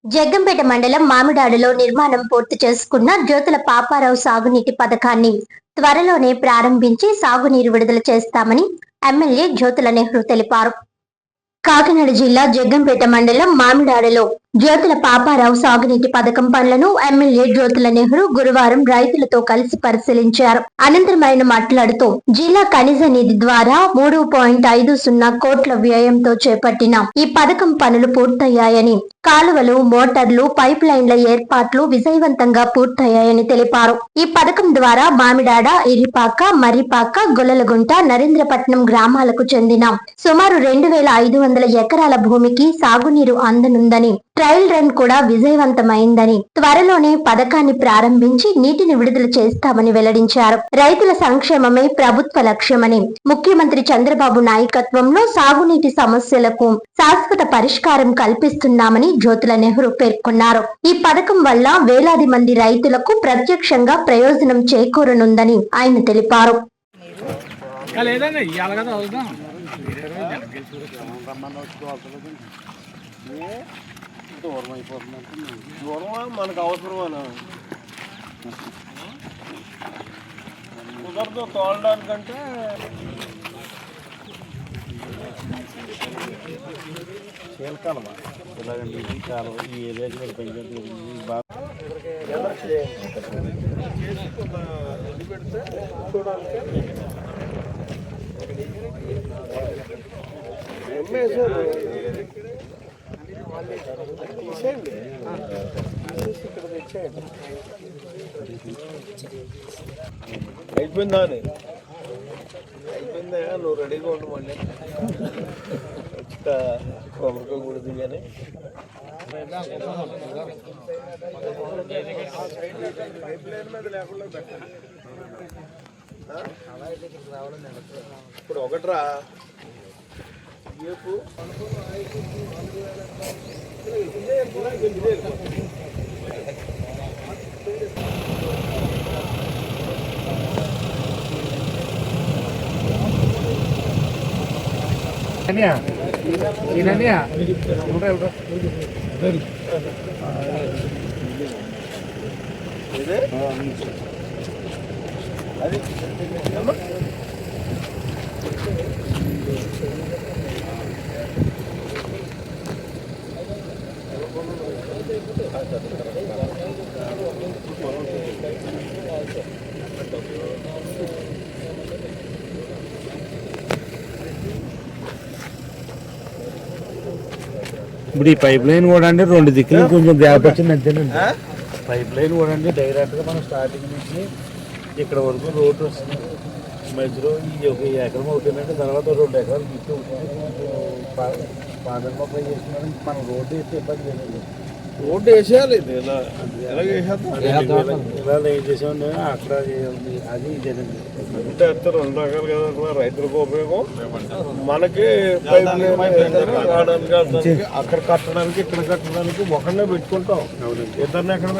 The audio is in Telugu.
జగ్గంపేట మండలం మామిడాడులో నిర్మాణం పూర్తి చేసుకున్న జ్యోతుల పాపారావు సాగునీటి పథకాన్ని త్వరలోనే ప్రారంభించి సాగునీరు విడుదల చేస్తామని ఎమ్మెల్యే జ్యోతుల నెహ్రూ తెలిపారు. కాకినాడ జిల్లా జగ్గంపేట మండలం మామిడాడలో జ్యోతుల పాపారావు సాగునీటి పథకం పనులను ఎమ్మెల్యే జ్యోతుల నెహ్రూ గురువారం రైతులతో కలిసి పరిశీలించారు. అనంతరం ఆయన మాట్లాడుతూ జిల్లా ఖనిజ నిధి ద్వారా 3.50 కోట్ల వ్యయంతో చేపట్టిన ఈ పథకం పనులు పూర్తయ్యాయని, కాలువలు, మోటార్లు, పైప్ లైన్ల ఏర్పాట్లు విజయవంతంగా పూర్తయ్యాయని తెలిపారు. ఈ పథకం ద్వారా మామిడాడ, ఇరిపాక, మర్రిపాక, గొల్లలగుంట, నరేంద్రపట్నం గ్రామాలకు చెందిన సుమారు 2500 ఎకరాల భూమికి సాగునీరు అందనుందని, ట్రయల్ రన్ కూడా విజయవంతమైందని, త్వరలోనే పథకాన్ని ప్రారంభించి నీటిని విడుదల చేస్తామని వెల్లడించారు. రైతుల సంక్షేమమే ప్రభుత్వ లక్ష్యమని, ముఖ్యమంత్రి చంద్రబాబు నాయకత్వంలో సాగునీటి సమస్యలకు శాశ్వత పరిష్కారం కల్పిస్తున్నామని జ్యోతుల నెహ్రూ పేర్కొన్నారు. ఈ పథకం వల్ల వేలాది మంది రైతులకు ప్రత్యక్షంగా ప్రయోజనం చేకూరనుందని ఆయన తెలిపారు. మనకు అవసరమా కుదరదు తోలడానికంటే చీలకాలమా ఇలాగండి ఈ కాలం ఈ ఏరియాకి పెంచే బాగా పెడితే చూడాలంటే అయిపోయిందా అని అయిపోయిందా నువ్వు రెడీగా ఉండు మళ్ళీ కొబ్బరికాయ కూడదు కానీ పైప్ లైన్ మీద లేకుండా పెట్టండి. ఇప్పుడు ఒకట్రా రేపు అది ఇప్పుడు ఈ పైప్ లైన్ కూడా అంటే 2 దిక్కులు కొంచెం గ్యాప్ వచ్చింది అంతేనండి. పైప్ లైన్ కూడా అంటే డైరెక్ట్గా మనం స్టార్టింగ్ నుంచి ఇక్కడ వరకు రోడ్డు వస్తుంది. మధ్యలో ఈ ఒక ఎకరం అవుతుందంటే తర్వాత 2 ఎకరాలు గిట్టు పాదం మొక్కలు చేస్తున్నాం. మనం రోడ్డు వేస్తే ఇబ్బంది లేదు. రోడ్డు వేసేయాలి. ఇలా ఏం చేసాం అక్కడ అది ఇదేనండి. అంటే 2 రకాలు కదా, రైతులకు ఉపయోగం, మనకి అక్కడ కట్టడానికి ఇక్కడ కట్టడానికి ఒకరినే పెట్టుకుంటాం. ఇద్దరిని ఎక్కడ